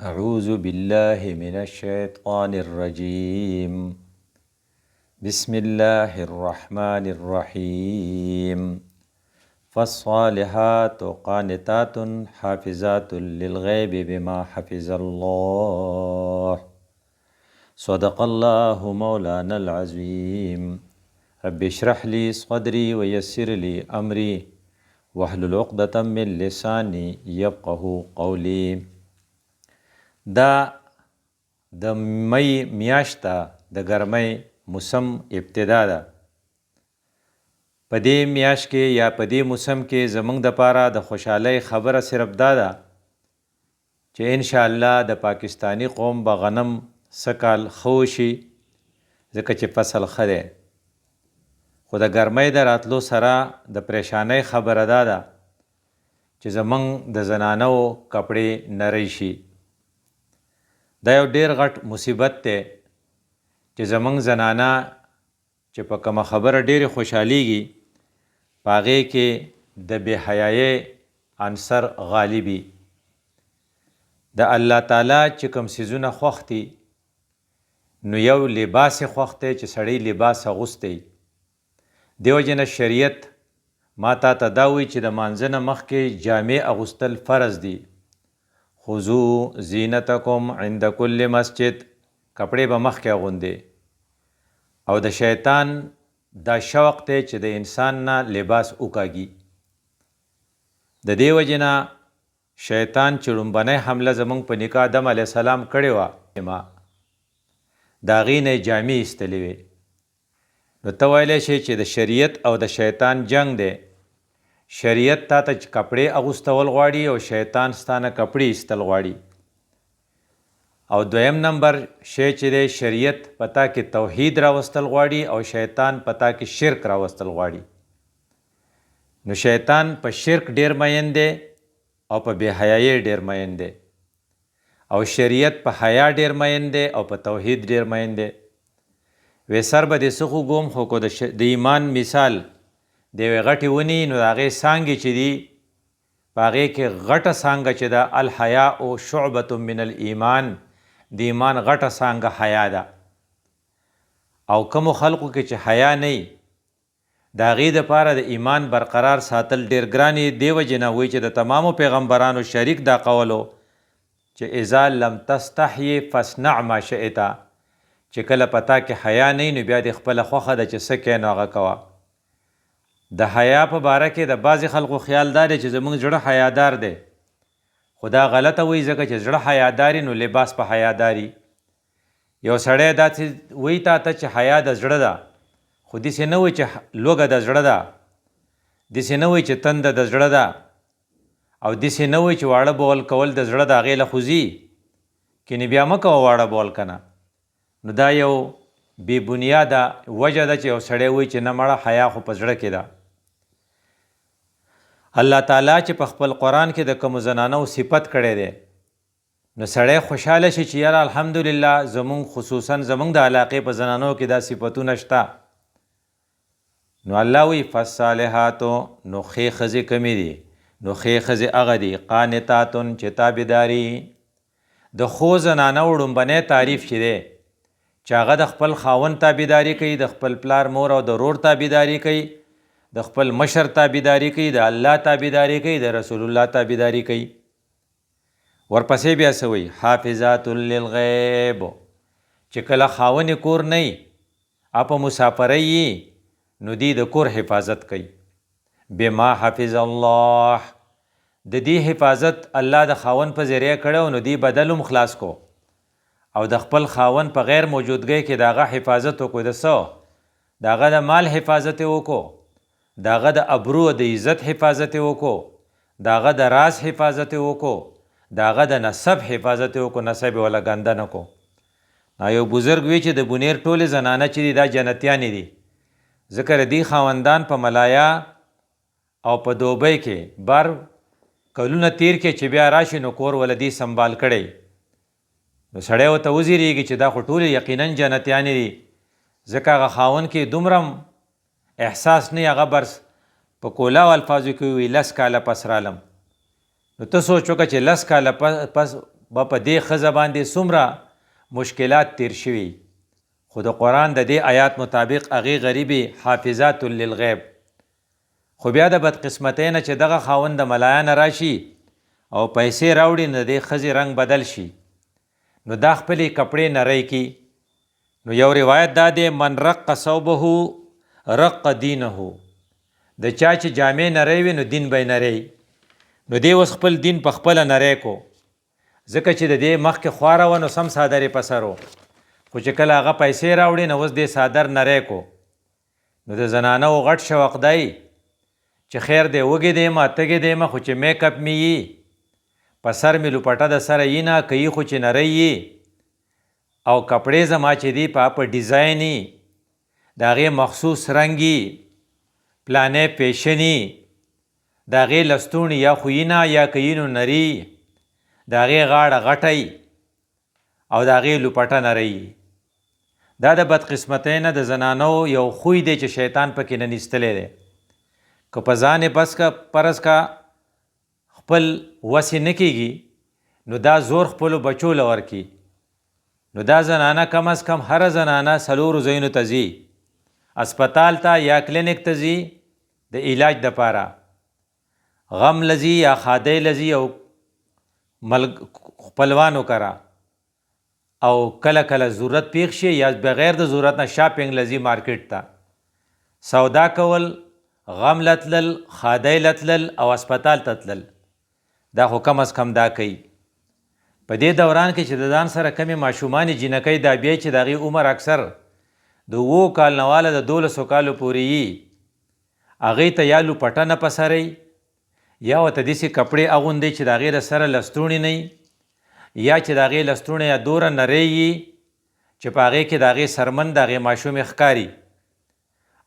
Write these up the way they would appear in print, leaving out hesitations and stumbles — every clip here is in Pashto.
أعوذ بالله من الشيطان الرجيم بسم الله الرحمن الرحيم فالصالحات قانتات حافظات للغيب بما حفظ الله صدق الله مولانا العظيم رب اشرح لي صدري ويسر لي أمري واحلل عقدة من لساني يفقه قولي. دا د می میاشت د ګرمۍ موسم ابتدا ده. په دې میاشت کې یا په دې موسم کې زموږ دپاره د خوشحالۍ خبره صرف دا ده چې انشاءالله د پاکستانی قوم به غنم سکال ښه وشي، ځکه چې فصل ښه دی. خو د ګرمۍ د راتلو سره د پریشانۍ خبره دا ده چې زموږ د زنانو کپړې نری شي. دا یو ډیر غټ مصیبت دی چې زموږ زنانه چې په کومه خبره ډیرې خوشحالیږي په هغې کې د بې حیایۍ عنصر غالبي. د الله تعالی چې کوم څیزونه خوښ دي نو یو لباس یې خوښ دی چې سړی لباس اغوستی. دیو جنه شریعت ما تا ته دا وایي چې د مانځه نه مخکې جامې اغوستل فرض دي. خذو زینتکم عند کل مسجد، کپړې به مخکې اغوندې. او د شیطان دا شوق دی چې د انسان نه لباس وکاږي. د دې وجې نه شیطان چې لومبنۍ حمله زموږ په نیکه آدم علیه السلام کړې وه، د هغې نه یې جامې ایستلې وې. نو ته ویلی شې چې د شریعت او د شیطان جنگ دی. شریعت تا ته کپړې اغوستول غواړي او شیطان ستا نه کپړې ایستل غواړي. او دویم نمبر شی چې دی، شریعت په تا کې توحید راوستل غواړي او شیطان په تا کې شرک راوستل غواړي. نو شیطان په شرک ډیر مین دی او په بې حیایۍ ډیر مین دی، او شریعت په حیا ډیر مین دی او په توحید ډیر مین دی. وی سر به دې څه خوږوم، خو که د ایمان مثال د یوې غټې ونې نو د هغې څانګې چې دي په هغې کې غټه څانګه چې ده الحیاء شعبة من الایمان، د ایمان غټه څانګه حیا ده. او کومو خلقو کې چې حیا نه وي د هغې دپاره د ایمان برقرار ساتل ډېر ګران یې. دې وجې نه وایي چې د تمامو پیغمبرانو شریک دا قولو چې اذا لم تستحیي فاصنع ما شئت، چې کله په تا کې حیا نه وي نو بیا دې خپله خوښه ده چې څه کوې نو هغه کوه. د حیا په باره کې د بعضې خلکو خیال دا دی چې زموږ زړه حیادار دی، خو دا غلطه وایي ځکه چې زړه حیاداري نو لباس په حیاداري. یو سړی داسې وایي تا ته چې حیا د زړه ده، خو داسې نه وایي چې لوږه د زړه ده، داسې نه وایي چې تنده د زړه ده، او داسې نه وایي چې واړه بول کول د زړه د هغې له خو ځي، کنې بیا مه کوه واړه بول که نه. نو دا یو بې بنیاده وجه ده چې یو سړی وایي چې نه مړه حیا خو په زړه کې ده. الله تعالی چې په خپل قرآن کې د کومو زنانو صفت کړی دی نو سړی خوشحاله شي چې یاره الحمدلله زمونږ خصوصا زمونږ د علاقې په زنانو کې دا صفتونه شته. نو الله وایي فالصالحاتو، نو ښې ښځې کمې دي، نو ښې ښځې هغه دي قانتاتن چې تابعداري. د ښو زنانو ړومبنی تعریف چې دی چې هغه د خپل خاوند تابعداري کوي، د خپل پلار مور او د ورور تابعداري کوي، د خپل مشر تابعداري کوي، د الله تابعداري کوي، د رسول الله تابعداري کوي. ورپسې بیا څه وایي حافظات للغیب، چې کله خاوند کور نه وي په مسافرۍ یي نو دی د کور حفاظت کوي. بما حفظ الله، د دې حفاظت الله د خاوند په ذریعه کړی نو دی بدل هم خلاص کو، او د خپل خاوند په غیر موجودګۍ کې د هغه حفاظت وکړو. د څه؟ د هغه د مال حفاظت یې وکړو، د هغه د ابرو د عزت حفاظت یې وکړو، د هغه د راز حفاظت یې وکړو، د هغه د نسب حفاظت یې وکړو، نسب یې وله ګنده نه کو. یو بزرګ وی چې د بونیر ټولې زنانه چې دي دا جنتیانې دي، ځکه د دې خاوندان په ملایا او په دوبۍ کې بار کلونه تیر کې چې بیا راشي نو کور ول دې سنبال کړی. نو سړی ورته وزیریږي چې دا خو ټولې یقینا جنتیانې دي، ځکه هغه خاوند کې دومره احساس نه هغه برس په کولاو الفاظو کې وي 10 کاله پس رالم. نو ته سوچ وکړه چې 10 کاله پس به په دې ښځه باندې څومره مشکلات تیر شوي، خو د قرآن د دې آیات مطابق هغې غریبې حافظات للغیب. خو بیا د بدقسمتۍ نه چې دغه خاوند د ملایانه راشي او پیسې راوړي نو د دې ښځې رنګ بدل شي، نو دا خپلې کپړې نری کي. نو یو روایت دا دی من رق ثوبه رق دینه، د چا چې جامې نری وي نو دین به یې نری. نو دی اوس خپل دین په خپله نری کو، ځکه چې د دې مخکې خواره وه نو سم څادر یې په سر و، خو چې کله هغه پیسې راوړي نو اوس دې څادر نری کو. نو د زنانو غټ شوق دی چې خیر دی وږې دی ما تږې دی ما، خو چې میک اپ مې یي په سر مې لوپټه د سره یي نه، که یي خو چې نری یي، او کپړې زما چې دی په ډیزاین یي، د هغې مخصوص رنګ یي، پلانې پیشني، د هغې لستوڼي یا خو یي نه یا که یي نو نري، د هغې غاړه غټه یي او د هغې لوپټه نری یي. دا د بدقسمتۍ نه د زنانو یو خوی دی چې شیطان پکې ننیستلی دی. که په ځان یې بس که پرز کا خپل وسې نه کېږي نو دا زور خپلو بچو له ورکي. نو دا زنانه کم از کم هره زنانه څلورو ځایونو ته ځي، اسپتال ته یا کلینک ته ځي د علاج دپاره، غم لځي یا خادی لځي او خپلوانو کره، او کله کله ضرورت پیښ شي یا بغیر د ضرورت نه شاپینګ لځي مارکیټ ته، سودا کول، غم لتلل، خادی لتلل او اسپتال ته تلل. دا خو کم از کم دا کوي. په دې دوران کې چې د ځان سره کمې ماشومانې جینکۍ دا بیا چې د هغې عمر اکثر د 7 کال نه واله د 12 کالو پورې یي، هغې ته یا لوپټه نه په سر یا ورته داسې کپړې اغوندي چې د هغې د سره لستوڼي نه یا چې د هغې لستوڼی یا دوره نری یي چې په هغې کې د هغې سرمن د هغې ماشومې ښکاري.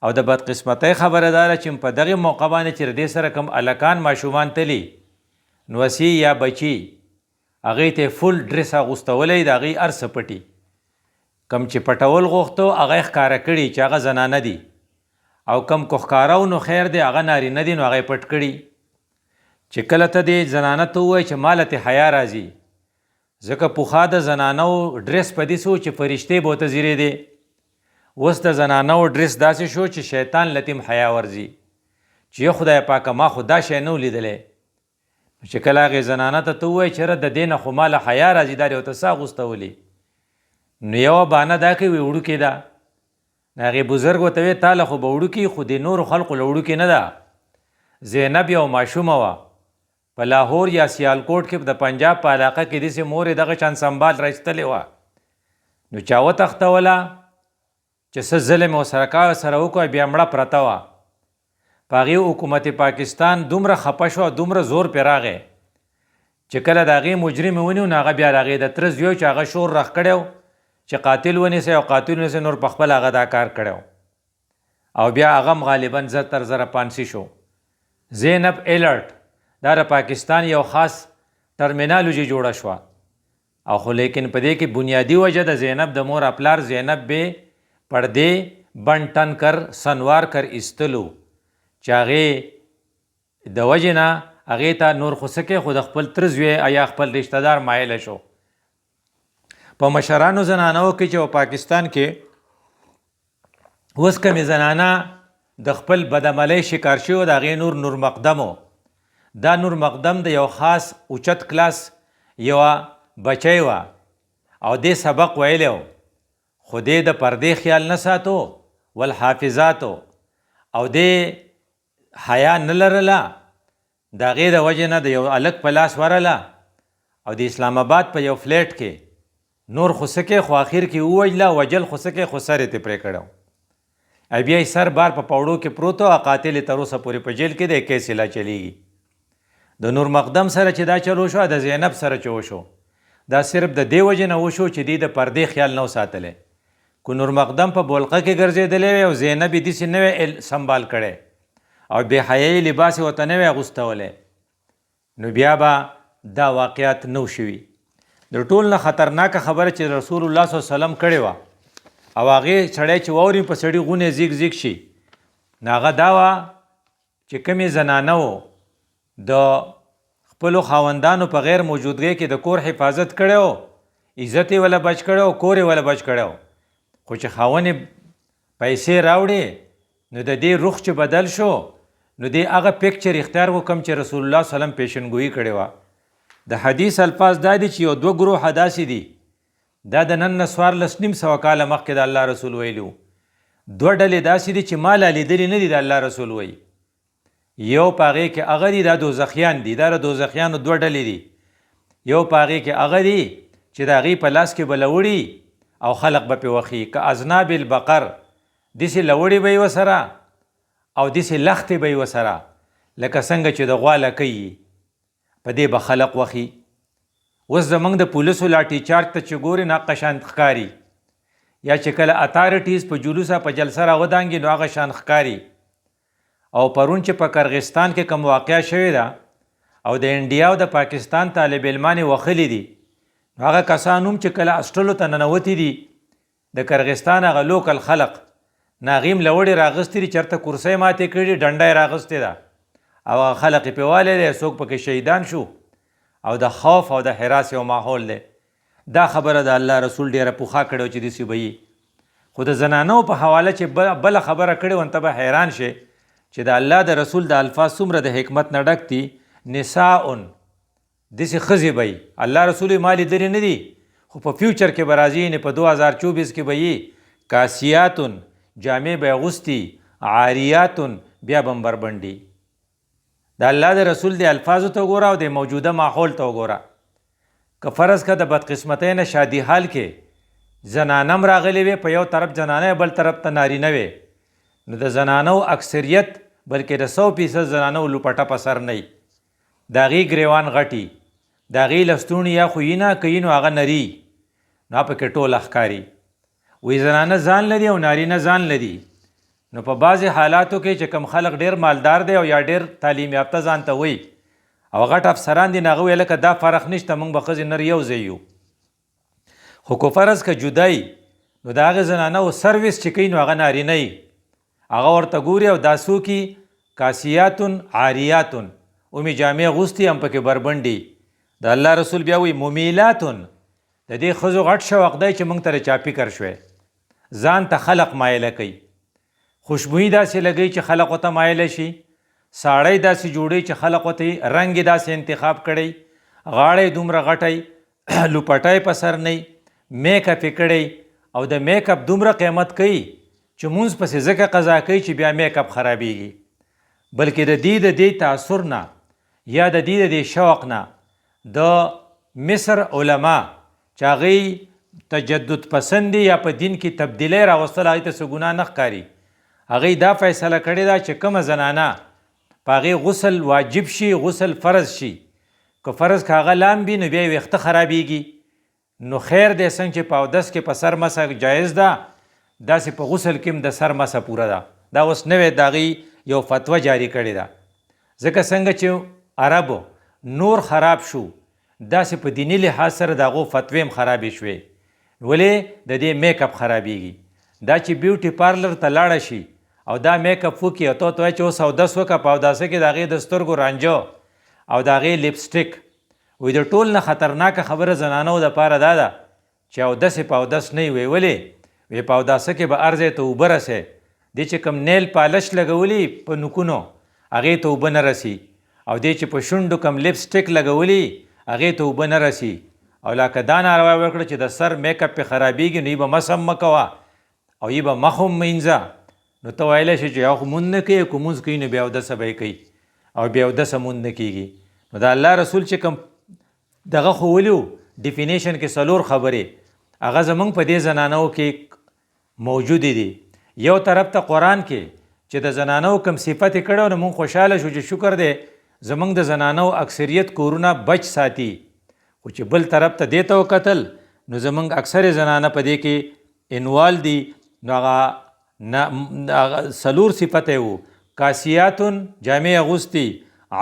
او د بدقسمتۍ خبره دا ده چې په دغې موقع باندې چې د دې سره کوم الکان ماشومان تلي نوسي یا بچي، هغې ته فل ډرس اغوستولی، د هغې هر څه پټي، کم چې پټول غوښتو هغه یې ښکاره کړي چې هغه زنانه دي، او کم کو ښکاره نو خیر دی هغه نارینه دي نو هغه یې پټ کړي. چې کله ته دې زنانه ته ووایي چې ماله ته حیا راځي، ځکه پخوا د زنانو ډرس په دې سو چې فرشتې به ورته ځیرېدې، اوس د زنانو ډرس داسې شو چې شیطان لتیم حیا ورځي چې یا خدای پاکه ما خو دا شی نه و لیدلی. چې کله هغې زنانه ته ووایي چې ره د دې نه خو ماله حیا راځي دا دې ورته څه اغوستولي، نو یوه بهانه دا کوي وړوکې ده. هغې بزرګ ورته ویې تا له خو به وړوکي، خو د نورو خلقو له وړوکې نه ده. زینب یو ماشومه وه په لاهور یا سیالکوټ کې د پنجاب په علاقه کې داسې مور یې دغه شان سنبال را ایستلې وه، نو چا وتښتوله چې څه ظلم یې ورسره سره وکړه، بیا مړه پرته وه. په هغې حکومت پاکستان دومره خفه شو، دومره زور پرې راغی چې کله د هغې مجرم ونیو نو هغه بیا د هغې د تره زوی چې هغه شور رخ کړی چې قاتل ونیسئ او قاتل ونیسئ، نور په خپله هغه دا کار کړی او بیا هغه هم غالبا زر تر زره پانسي شو. زینب ایلرټ دا د پاکستان یو خاص ټرمینالوجي جوړه شوه، او خو لیکن په دې کې بنیادی وجه د زینب د مور اپلار زینب بې پردې بند ټن کر سنوار کر ایستلو، چې هغې د وجې نه هغې ته نور خو څه کې خو د خپل تره زوی یا خپل رشته دار مایله شو. په مشرانو زنانو کې چې په پاکستان کې اوس کمې زنانه د خپل بدعملۍ شکار شوي د هغې نور مقدم و. دا نور مقدم د یو خاص اوچت کلاس یوه بچی وه او دې سبق ویلی و، خو دې د پردې خیال نه ساتو والحافظاتو، او دې حیا نه لرله، د هغې د وجې نه د یو هلک په لاس ورله او د اسلام آباد په یو فلیټ کې نور خو څه کې خو آخر کې ووجله، وجل خو څه کې خو سر یې پرې کړی، بیا یې سر بار په پوړو کې پروت و، قاتل یې تر اوسه پورې په جیل کې دی، کیس یې لا چلیږي. د نور مقدم سره چې دا چلو شو، د زینب سره چې وشو، دا صرف د دې وجې نه وشو چې دې د پردې خیال نه و ساتلی. که نور مقدم په بولقه کې ګرځېدلی وی او زینب یې داسې نه وی سنبال کړی او بې حیایي لباس یې ورته نه وی اغوستولی، نو بیا به دا واقعات نه شوي. د ټول نه خطرناکه خبره چې رسول الله صلی الله علیه وسلم کړې وه او هغې سړی چې واوري په سړي غونې زیګ زیګ شي، نو هغه دا وه چې کومې زنانه و د خپلو خاوندانو په غیر موجودګۍ کې د کور حفاظت کړی و، عزت یې وله بچ کړی و، کور یې وله بچ کړی و. خو چې خاوند پیسې راوړې نو د دې رخ چې بدل شو نو دې هغه پکچر اختیار کو کوم چې رسول الله صلی الله علیه وسلم پیشنګویي کړې وه. د حدیث الفاظ دا دي چې یو دوه ګروه داسې دي، دا د نن نه 1400 کاله مخکې د الله رسول ویلي وو. دوه ډلې داسې دي چې ما لا لیدلي نه دي د الله رسول وایي. یو په هغې کې هغه دي دا دوزخیان دي، دا د دوزخیانو دوه ډلې دي. یو په هغې کې هغه دي چې د هغې په لاس کې به لوړي او خلق به پې وخي که اذناب البقر، داسې لوړې به یې ورسره او داسې لختې به یې ورسره لکه څنګه چې د غوا لکۍ یي، په دې به خلق وخي. اوس زموږ د پولیسو لاټي چارج ته چې ګورې نو هغه شان ښکاري، یا چې کله اتارټیز په جلوسه په جلسه راودانګي نو هغه شان ښکاري. او پرون چې په کرغستان کې کوم واقعه شوې ده او د انډیا او د پاکستان طالب علمان وخلی دي، نو هغه کسان هم چې کله اسټلو ته ننوتي دي د کرغستان هغه لوکل خلق ناغیم لوړې راغستې دي، چېرته کرسۍ ماتې کړي، ډنډه یې راغستې ده او هغه خلق یې پې والی دی، څوک پکې شهیدان شو او د خوف او د حراس یو ماحول دی. دا خبره د الله رسول ډېره پوخا کړې چې داسې به وي. خو د زنانو په حواله چې بله خبره کړې وه نو ته به حیران شې چې د الله د رسول د الفاظ څومره د حکمت نه ډک دي. نساء داسې ښځې به وي، الله رسول یې ما لیدلې نه دي خو په فیوچر کې به راځي، نه په 2024 کې به وي. کاسیاتن جامې به یې اغوستي، عاریاتن بیا به بربنډي. د الله د رسول د الفاظو ته وګوره او د موجوده ماحول ته وګوره. که فرض که د بدقسمتۍ نه شادي حال کې زنانه هم راغلې وې، په یو طرف زنانه بل طرف ته نارینه وې، نو د زنانو اکثریت بلکې د 100% زنانو لوپټه په سر نه وي، د هغې ګریوان غټي، د هغې لستوڼي یا خو یي نه که یي نو هغه نري، نو پکې ټوله ښکاري. وایي زنانه ځان لري او نارینه ځان لري. نو په بعضې حالاتو کې چې کوم خلق ډېر مالدار دی او یا ډېر تعلیم یافته ځان ته وایي او غټ افسران دي، نو هغه ویل که دا فرق نشته، موږ به ښځې نر یو ځای یو. خو که فرض که جدای نو د هغې زنانو سروس چې کوي نو هغه نارینه یي، هغه ورته ګوري او دا څوکي کاسیاتن عاریاتن، اومې جامې اغوستي هم پکې بربنډي. د الله رسول بیا وایي ممیلاتن، د دې ښځو غټ شوق دی چې موږ ته چا فکر شوی، ځان ته خلق مایله کوي، خوشبویي داسې لګوي چې خلق ورته مایله شي، ساړی داسې جوړوي چې خلق ورته رنګ یې داسې انتخاب کړی، غاړه یې دومره غټی، لوپټی په سر نه میک اپ یې کړی او د میک اپ دومره قیمت کوي چې مونځ پسې ځکه قضا کوي چې بیا میک اپ خرابیږي، بلکې د دې تاثر نه یا د دې شوق نه د مصر علما چې هغوی تجدد پسند دي یا په دین کې تبدیلی راوستل، هغوی ته څه ګناه نه ښکاري. هغوی دا فیصله کړې ده چې کومه زنانه په هغې غسل واجب شي، غسل فرض شي، که فرض که هغه لامبي نو بیا یې ویښته خرابیږي، نو خیر دی څنګه چې په اودس کې په سر مسه جایز ده، داسې په غسل کې هم د سر مسه پوره ده. دا اوس نوې د هغې یو فتوه جاري کړې ده، ځکه څنګه چې عربو نور خراب شو داسې په دیني لحاظ سره د هغو فتوې هم خرابې شوې. ولې د دې میک اپ خرابیږي. دا چې بیوټي پارلر ته لاړه شي او دا میک اپ وکړي او ته وایي چې اوس اودس وکړه، په اوداسه کې د هغې د سترګو رانجه او د هغې لپسټک، وایي د ټول نه خطرناکه خبره زنانو دپاره دا ده چې اودس یې په اودس نه وي. ولې وایي په اوداسه کې به هر ځای ته اوبه رسئ، دې چې کوم نیل پالش لګولي په نوکونو هغې ته اوبه نه رسي، او دې چې په شونډو کوم لپسټک لګولي هغې ته اوبه نه رسي، او لکه دا ناروا وکړه چې د سر میک اپ پې خرابیږي نو یې به مس هم مه کوه او یې به مخ هم مینځه. نو ته ویلی شي چې یا خو مونځ نه کوي، که مونځ کوي نو بیا اودسه به یې کوي او بیا اودسه مونځ نه کېږي. نو د الله رسول چې کوم دغه خو ولي و ډیفینیشن کې 4 خبرې هغه زموږ په دې زنانو کې موجودې دي. یو طرف ته قرآن کې چې د زنانو کوم صفت یې کړی نو موږ خوشحاله شو چې شکر دی زموږ د زنانو اکثریت کورونه بچ ساتي. خو چې بل طرف ته دې ته وکتل نو زموږ اکثر زنانه په دې کې انوال دي. نو هغه 4 صفت یې و، کاسیاتن جامې اغوستي،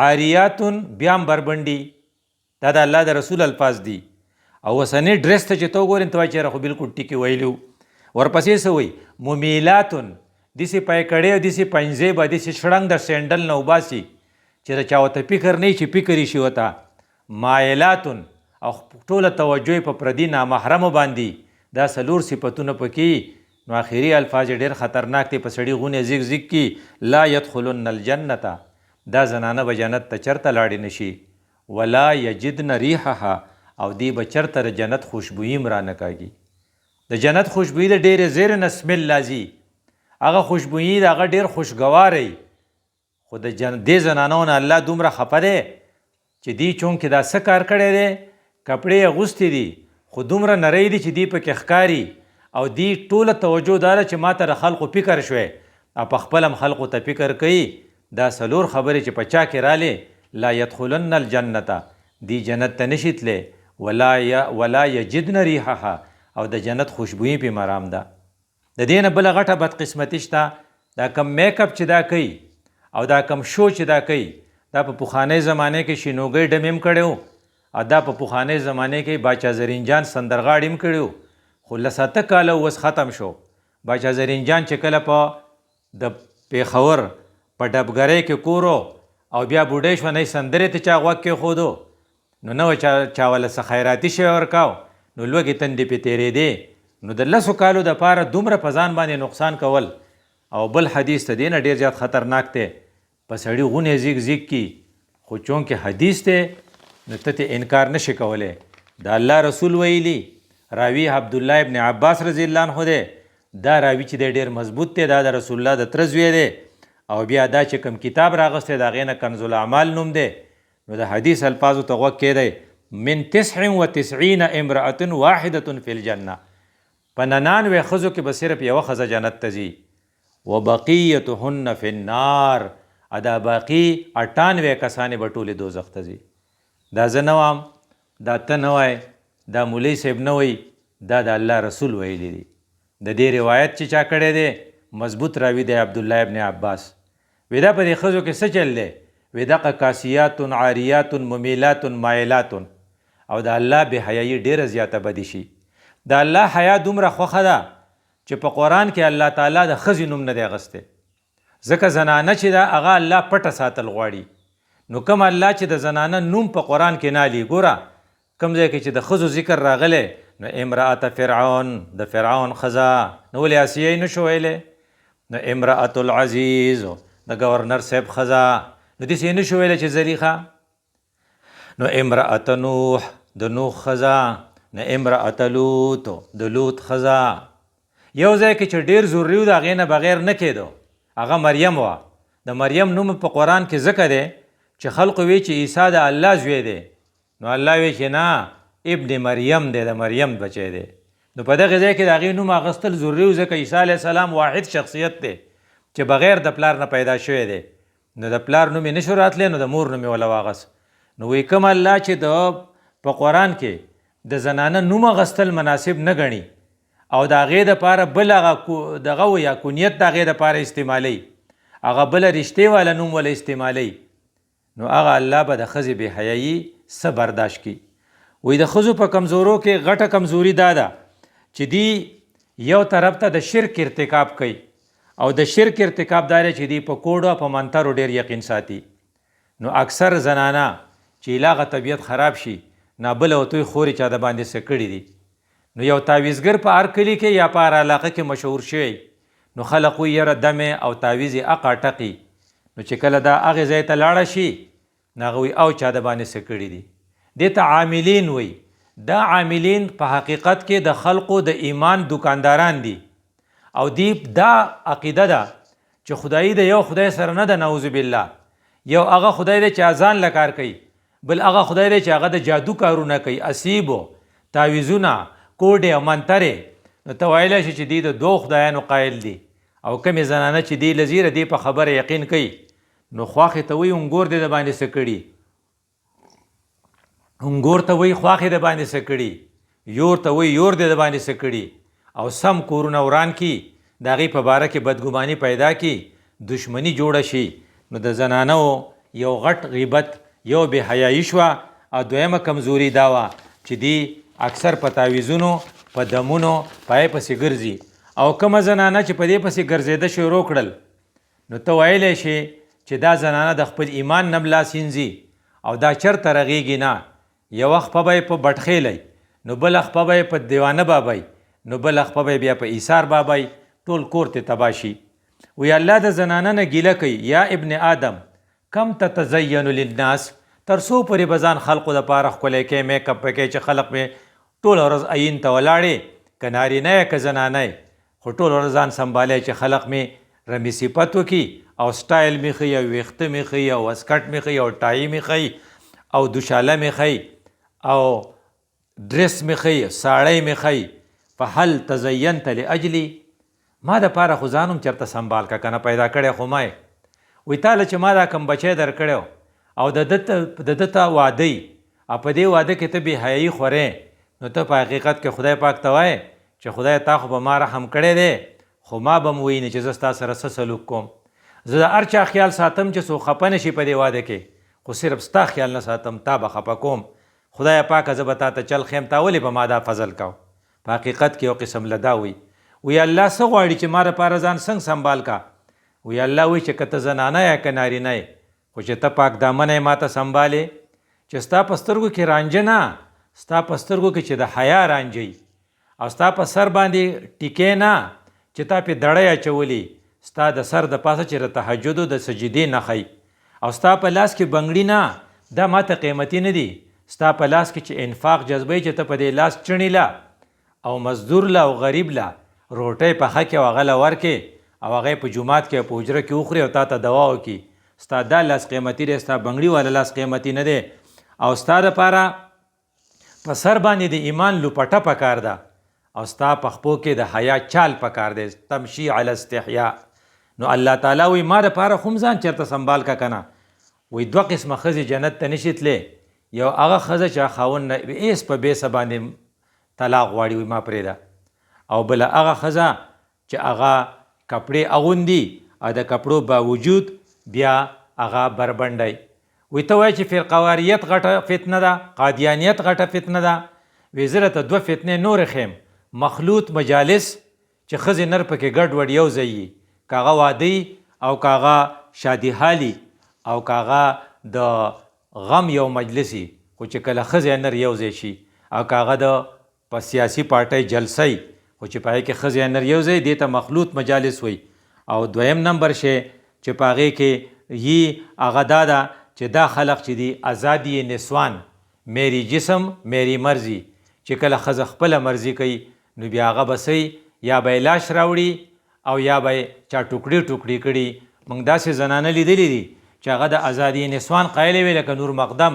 عاریاتن بیا هم بربنډي، دا د الله د رسول الفاظ دي. او اوسنۍ ډریس ته چې ته وګورې ته وایي چې خو بلکل ټیکې ویلي وو. ورپسې څه وایي ممیلاتن، داسې پیکړې او داسې پنجې به داسې شړنګ د سینډل نه وباسي چې د چا ورته فکر نه وي چې فکر یې شي ورته مایلاتن او ټوله توجه په پردي نامحرمو باندې، دا 4 صفتونه پکې. نو آخري الفاظ ډېر خطرناک دي، په سړي غونې زیګ زیګ کی لا يدخلن الجنة، دا زنانه به جنت ته چرته لاړې نشي. ولا یجدن ریحها، او دی به چرته د جنت خوشبویي م رانه کاږي. د جنت خوشبویي د ډېرې زیر نه سمیل لازي، هغه خوشبویي د هغه ډېر خوشګواری. خو د دې زنانو نه الله دومره خفه دی چې دی چونکې دا څه کار کړی دی، کپړې یې اغوستې دي خو دومره نری دي چې دی پکې ښکاري، او دی ټوله توجه دا ده چې ما ته د خلقو فکر شوی، او په خپل هم خلقو ته فکر کوي. دا 4 خبرې چې په چا کې رالې، لا يدخلن الجنة، دی جنت ته نشي تللی. ولا یجدن ریحها، او د جنت خوشبویي پې مرام ده. د دې نه بله غټه بدقسمتي شته، دا کم میک اپ چې دا کوي او دا کم شو چې دا کوي، دا په پخوانی زمانه کې شینوګۍ ډمې هم کړی و، او دا په پخوانی زمانه کې باچا زرین جان سندرغاړي هم کړي و. خو 7 کاله اوس ختم شو. باچا زرین جان چې کله په د پیښور په ډبګرۍ کې کورو او بیا بوډۍ شوه، نه یې سندرې ته چا غوږ کېښودو، نو نه چا وله څه خیراتي شی ورکاو، نو لوږې تندې پې تېرېدې. نو د 10 کالو دپاره دومره په ځان باندې نقصان کول. او بل حدیث ته دی نه ډېر زیات خطرناک دی، په سړي غونې زیګ زیګ کی، خو چونکې حدیث دی نو ته ته انکار نشي کولی. د الله رسول ویلي، راوي عبدالله ابن عباس رضی الله عنه دی. دا راوي چې دی ډېر مضبوط دی، دا د رسول الله د تره زوی دی. او بیا دا چې کوم کتاب راغستی د هغې نه کنز الاعمال نوم دی. نو د حدیث الفاظو ته غوږ کېدی. من 99 امرأة واحدة فی الجنة، په 99 ښځو کې به صرف یوه ښځه جنت ته ځي. وبقیتهن فی النار، دا باقي 98 کسانې به ټولې دوزخ ته ځي. دا زه نه وایم، دا ته نه وایې، دا مولوي صاحب نه وایي، دا د الله رسول ویلی دی. د دې روایت چې چا کړی دی مضبوط راوي دی عبدالله ابن عباس. وی دا په دې ښځو کې څه چل دی؟ وی دغه کاسیات عاریات ممیلات مایلات، او د الله بې حیایي ډېره زیاته بدي شي. د الله حیا دومره خوښه ده چې په قرآن کې الله تعالی د ښځې نوم نه دی اخستی، ځکه زنانه چې ده هغه الله پټه ساتل غواړي. نو کوم الله چې د زنانه نوم په قرآن کې نالي، ګوره کوم ځای کې چې د ښځو ذکر راغلی، نو امرأة فرعون، د فرعون ښځه، نو ولې آسیه یې نشو ویلی؟ نو امرأة العزیز، د ګورنر صاحب ښځه، نو داسې یې نشو ویلی چې زلیخه. نو امرأة نوح، د نوح ښځه. نو امرأة لوط، د لوط ښځه. یو ځای کې چې ډېر ضروري و د هغې نه بغیر نه کېدو، هغه مریم وه. د مریم نوم په قرآن کې ځکه دی چې خلقو وی چې عیسی د الله زوی دی، نو الله وی چې نه، ابن مریم دی، د مریم بچی دی. نو په دغه ځای کې د هغې نوم اخیستل ضروري و، ځکه عیسی علیه السلام واحد شخصیت دی چې بغیر د پلار نه پیدا شوی دی. نو د پلار نوم یې نشو راتلی، نو د مور نوم یې وله واغست. نو وی کوم الله چې د په قرآن کې د زنانه نوم اخیستل مناسب نه ګڼي، او د هغې دپاره بل هغه دغه و یا کنیت د هغې دپاره استعمالی، هغه بله رشتې والا نوم وله استعمالی، نو هغه الله به د ښځې بې حیایي څه برداشت کړي. وایي د ښځو په کمزورو کې غټه کمزوري دا ده چې دی یو طرف ته د شرک ارتکاب کوي، او د شرک ارتکاب دا دی چې دی په کوډو په منترو ډېر یقین ساتي. نو اکثر زنانه چې هغه طبیعت خراب شي، نابله وتوی خورې چا د باندې څه کړي دي، نو یو تعویزګر په هر کلي کې یا په هر علاقه کې مشهور شوی، نو خلق وایي یاره دمې او تعویز یې اقا ټقي. نو چې کله دا هغې ځای ته لاړه شي، نو هغه وایي او چا د باندې څه کړي دي. دې ته عاملین وایي. دا عاملین په حقیقت کې د خلقو د ایمان دکانداران دي، او دی دا عقیده ده چې خدایي د یو خدای سره نه ده، نعوذ بالله. یو هغه خدای دی چې اذان له کار کوي، بل هغه خدای دی چې هغه د جادو کارونه کوي، اسیبو، تعویزونه، کوډې او منترې. نو ته ویلی شي چې دی د 2 خدایانو قایل دي، او کمې زنانه چې دی لزیره دی په خبره یقین کوي، نو خواښې ته وایي انګور دی د باندې څه کړي، انګور ته وایي خواښې د باندې څه کړي، یور ته وایي یور دی د باندې څه کړي، او سم کورونه وران کي، د هغې په باره کې بدګماني پیدا کي، دشمني جوړه شي. نو د زنانو یو غټ غیبت، یو بې حیایي شوه، او دویمه کمزوري دا وه چې دی اکثر په تعویزونو، په دمونو پای پسې ګرځي. او کومه زنانه چې په دې پسې ګرځېده شروع کړل، نو ته ویلی شي چې دا زنانه د خپل ایمان نه ملا سینځي، او دا چرته رغېږي نه. یوه خپه به یې په بټخیلی، نو بله خپه به یې په دیوانه بابی، نو بله خپه به یې بیا په ایثار بابی، ټول کور ته تباه شي. وی الله د زنانه نه ګیله کوي، یا ابن آدم کم تتزین للناس، تر څو پورې به ځان خلقو دپاره ښکلی کې میک اپ پکې چې خلق مې ټوله ورځ عین ته ولاړې، که نارینه یې که زنانه یې، خو ټوله ورځ ځان سنبالی چې خلق مې رمی صفت وکړي او سټایل مې ښیي او ویښته مې ښیي او وسکټ مې ښیي او ټایي مې ښیي او دوشاله مې ښیي او ډرس مې ښیي، ساړی مې ښیي. فهل تزینت لاجلي، ما دپاره خو ځان هم چېرته سنبال که نه پیدا کړی خو ما یې. وایي تاله چې ما دا کم بچی در کړی او د ده ته واده یي او په دې واده کې ته بې حیایي خورې، نو ته په حقیقت کې خدای پاک ته وایې چې خدای تا خو به ما رحم کړی دی، خو ما به م ویني چې زه ستا سره څه سلوک کوم. زه د هر چا خیال ساتم چې څوک خفه نه شي په دې واده کې، خو صرف ستا خیال نه ساتم، تا به خفه کوم. خدای پاکه زه به تا ته چل خیم، تا ولې په ما دا فضل کو؟ په حقیقت کې یو قسم لدا وي. وی الله څه غواړي چې ما دپاره ځان څنګه سنبال کا؟ وی الله وایي چې که ته زنانه یې که نارینه یې، خو چې ته پاک دامنه یې ما ته سنبالې، چې ستا په سترګو کې رانجه نه، ستا په سترګو کې چې د حیا رانجه او ستا په سر باندې ټیکې نه چې تا پې دړی اچولي، ستا د سر د پاسه چې د تهجدو د سجدې نښی، او ستا په لاس کې بنګړي نه، دا ما ته قیمتي نه دي. ستا په لاس کې چې انفاق جذبوي چې ته په دې لاس چڼې له او مزدور له او غریب له روټۍ پخه کې او هغه له ورکې او هغه یې په جومات کې او په حجره کې وخوري او تا ته دوا وکړي، ستا دا لاس قیمتي دی، ستا بنګړي والا لاس قیمتي نه دی. او ستا دپاره په سر باندې د ایمان لوپټه پکار ده او ستا په خپو کې د حیا چال پکار دی، تمشي علی استحیا. نو الله تعالی وایي ما دپاره خو هم ځان چېرته سنبال که که نه. وایي دوه قسمه ښځې جنت ته نشي تللی، یو هغه ښځه چې خاوند نه هېڅ په بیسه باندې طلاق غواړي، وایي ما پرېږده، او بله هغه ښځه چې هغه کپړې اغوندي او د کپړو باوجود بیا هغه بربنډی. وایي ته وایې چې فرقواریت غټه فتنه ده، قادیانیت غټه فتنه ده. وایي زه راته دوه فتنې نورې ښیم، مخلوط مجالس چې ښځې نر پکې ګډوډ یو ځای وي، که هغه واده او که هغه شادي حالي او که هغه د غم یو مجلسي، خو چې کله ښځې نر یو ځای شي، او که هغه د په سیاسي پارټۍ جلسه وي خو چې په هغې کې ښځې نر یو ځای، دې ته مخلوط مجالس وایي. او دویم نمبر شی چې په هغې کې یي هغه دا ده چې دا خلق چې دي ازادي نسوان، میری جسم میری مرضی، چې کله ښځه خپله مرضي کوي نو بیا هغه به یا به یې لاش راوړي او یا به یې چا ټوکړي ټوکړي کړي. موږ داسې زنانه لیدلي دي چې هغه د ازادي نسوان قایلې وې لکه نور مقدم،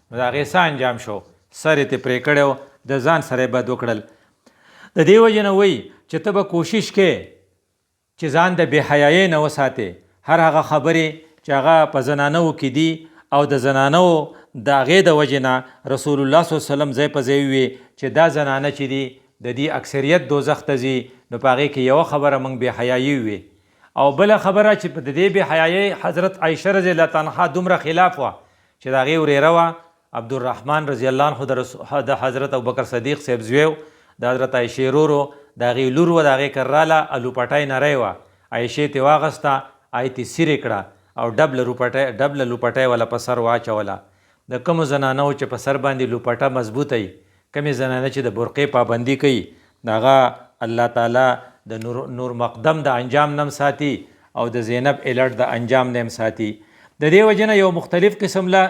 نو د هغې څه انجام شو؟ سر یې ترې پرې کړی و، د ځان سره یې بد وکړل. د دې وجې نه وایي چې ته به کوشش کې چې ځان د بې حیایۍ نه وساتې. هر هغه خبرې چې هغه په زنانو کې دي او د زنانو د هغې د وجې نه رسول الله صلی الله علیه وسلم ځای په ځای ووي چې دا زنانه چې دي د دې اکثریت دوزخ ته ځي، نو په هغې کې یوه خبره موږ بې حیایي ووي، او بله خبره چې د دې بې حیایۍ حضرت عایشه رضی الله تعالی عنها دومره خلاف وه چې د هغې ورېره وه عبدالرحمن رضی الله عنه د حضرت ابوبکر صدیق صاحب زوی و، د حضرت عایشې ورور و، د هغې لور وه، د هغې کر راله الوپټی نری وه، عایشې ترې واغسته، هغې ترې څیرې کړه او ډبله لوپټی والا په سر واچوله. د کومو زنانو چې په سر باندې لوپټه مضبوطه وي، کمې زنانه چې د برقې پابندي کوي، د هغه الله تعالی د نور مقدم د انجام نم ساتي او د زینب الټ د انجام نم ساتي. د دې وجې نه یو مختلف قسم له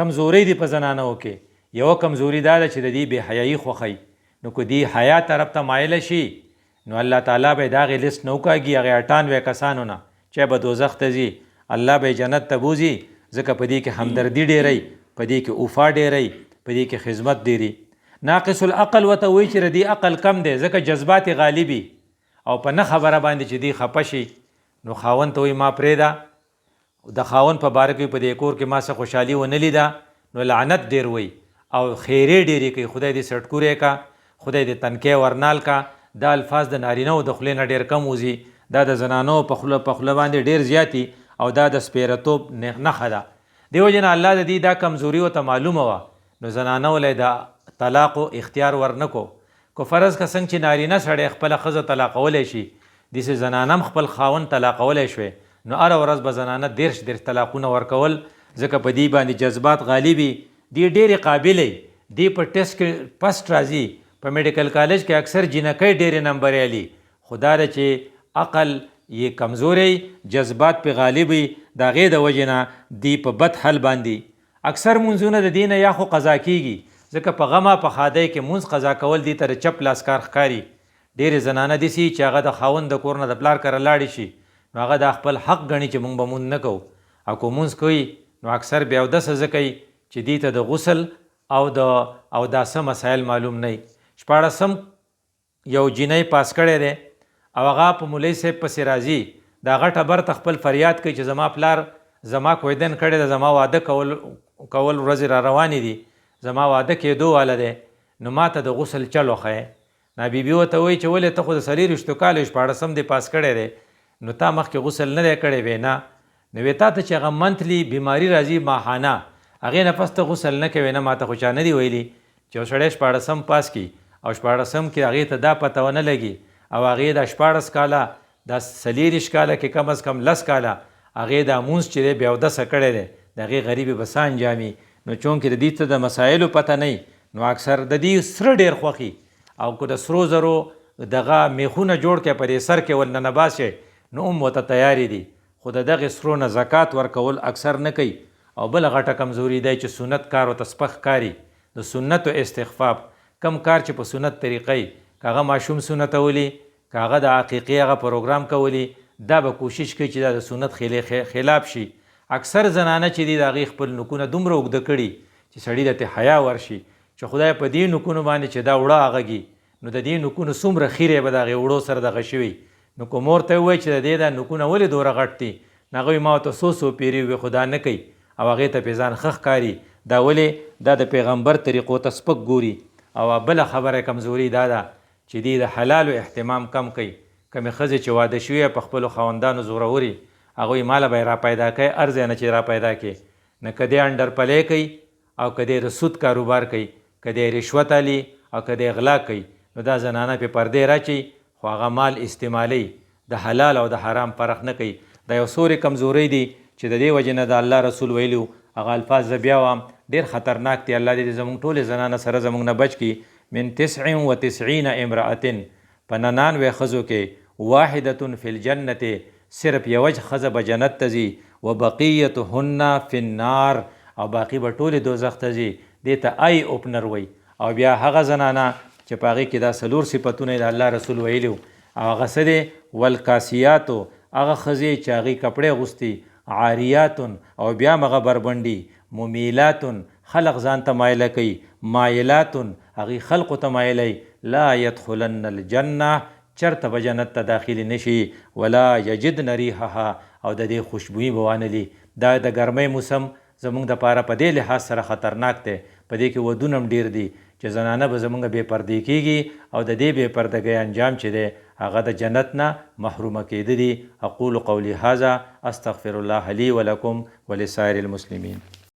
کمزورۍ دي په زنانو کې. یوه کمزوري دا ده چې د دې بې حیایي خوښوي، نو که دې حیا طرف ته مایله شي نو الله تعالی به یې د هغې لیست نه وکاږي، هغې 98 کسانو نه چې به دوزخ ته ځي، الله به یې جنت ته بوځي، ځکه په دې کې همدردي ډېری، په دې کې وفا ډېری، په دې کې خدمت ډېري. ناقص العقل ورته وایي چې د دې عقل کم دی، ځکه جذبات غالبي او په نه خبره باندې چې دی خفه شي، نو خاوند ته وایي ما پرېږده. د خاوند په باره کې په دې کور کې ما څه خوشحالي ونه لیده، نو لعنت ډېر وایي او خیرې ډېرې کوي، خدای دې سټکوری کا، خدای دې تنکۍ ورنال کا. دا الفاظ د نارینهو د خولې نه ډېر کم وځي، دا د زنانو په خوله باندې ډېر زیاتي او دا د سپیرتوب نښه ده. دې وجې نه الله د دې دا کمزوري ورته معلومه وه، نو زنانو له د طلاقو اختیار ورنکو. کو فرض که څنګه چې نارینه سړی خپله ښځه طلاقولی شي، داسې زنانه هم خپل خاوند طلاقولی شوی، نو هره ورځ به زنانه 10 طلاقونه ورکول، ځکه په دې باندې جذبات غالبي دي، ډېرې قابلې دی په ټیسټ کې فسټ راځي. په میډیکل کالج کې اکثر جنکۍ ډېرې نمبر علي، خدا ده چې عقل یې کمزوری، جذبات په غالب وي، د هغې د وجې نه دی په بد حل باندې اکثر منځونه د دې نه یا خو قضا کیږي، ځکه په غمه په ښادۍ کې منځ قضا کول دې ته د چپ لاس کار ښکاري. ډېرې زنانه داسې چې هغه د خاوند د کور نه د پلار کره لاړې شي نو هغه د خپل حق ګڼي چې مونږ به مونځ نه کوو، او که مونځ کوي نو اکثر بیا اودسه ځکه کوي چې دې ته د غسل او د اوداسه مسایل معلوم نه وي. 14 یو جینۍ پاس کړی دی او هغه په مولوي صاحب پسې راځي، د هغه ټبر ته خپل فریاد کوي چې زما پلار زما کویدن کړی دی، زما واده کول ورځې را روانې دي، زما واده کېدو واله دی، نو ما ته د غسل چل وښیه. نا بیبي ورته وایي چې ولې ته خو د 24 کالو 14 دی پاس کړی دی نو تا مخکې غسل نه دی کړی. وی نه، نو وی تا ته چې هغه منتلی بیماري راځي ماهانه، هغې نه پس ته غسل نه کوې؟ نه، ما ته خو چا نه دي ویلي چې یو سړی 14 پاس کړي او 14 کې هغې ته دا پته ونه لګي او هغې دا 14 کاله دا 24 کاله کې کم از کم 10 کاله هغې دا مونځ چې دی بیا اودسه کړی دی، د هغې غریبې به څه انجامي؟ نو چونکې د دې ته د مسایلو پته نه نو اکثر د دې سره ډېر خوښي، او که د سرو زرو دغه میخونه جوړ کړي په دې سر کې ورننه باسي نو هم ورته تیارې دي، خو د دغې سرو نه زکات ورکول اکثر نه کوي. او بله غټه کمزوري دی چې سنت کار ورته سپک ښکاري، د سنتو استخفاف، کم کار چې په سنت طریقه یي، که هغه ماشوم سنتولی، که هغه د عقیقې هغه پروګرام کولی، دا به کوشش کوي چې دا د سنت خلاف شي. اکثر زنانه چې دي د هغې خپل نوکونه دومره اوږده کړي چې سړي ته حیا ورشي چې خدای په دې نوکونو باندې چې دا وړه هغږي نو د دې نوکونو څومره خیرې به د هغې وړو سره دغه شوي. نو که مور ته ووایي چې د دې دا نوکونه ولې دومره غټ دي، نو هغه وایي ما ورته څو پیرې ووایي خو دا نه کوي او هغې ته پې ځان ښه ښکاري. دا ولې؟ دا د پیغمبر طریقو ته سپک ګوري. او بله خبره کمزوري دا ده چې دی د حلالو اهتمام کم کوي. کمې ښځې چې واده شوي په خپلو خاوندانو زوروري، هغوی ماله به یې را پیدا کوي هر ځای نه چې را پیدا کړي، نه که دی انډر پلی کوي او که دی رسود کاروبار کوي، که دی رشوت علي او که دی غلا کوي، نو دا زنانه پې پردې راچي خو هغه مال استعمالوي، د حلال او د حرام فرق نه کوي. دا یو څورې کمزورۍ دي چې د دې وجې نه د الله رسول ویلي هغه الفاظ زه بیا وایم ډېر خطرناک دي. الله دې زموږ ټولې زنانه سره زموږ نه بچ کړي. من 99 امرأة، په 99 ښځو کې واحدة فی الجنة، صرف یوه ښځه به جنت ته ځي، وبقیتهن فی النار، او باقي به ټولې دوزخ ته ځي. دې ته آی اوپنر وایي. او بیا هغه زنانه چې په هغې کې دا 4 صفتونه د الله رسول ویلي او هغه څه دی؟ والکاسیاتو، هغه ښځې چې هغې کپړې اغوستي، عاریاتن، او بیا هم هغه بربنډي، ممیلاتن، خلق ځان ته مایله کوي، مایلاتن، هغې خلقو ته مایلوي، لا یدخلن الجنه، چرته به جنت ته داخلي نشي، ولا یجدن ریحها، او د دې خوشبویي به وانلي. دا د ګرمۍ موسم زموږ دپاره په دې لحاظ سره خطرناک دی، په دې کې ودونه هم ډېر دي چې زنانه به زموږ بې پردې کېږي او د دې بې پردګۍ انجام چې دی هغه د جنت نه محرومه کېده دي. اقول قولي هذا استغفر الله لي ولكم ولسائر المسلمين.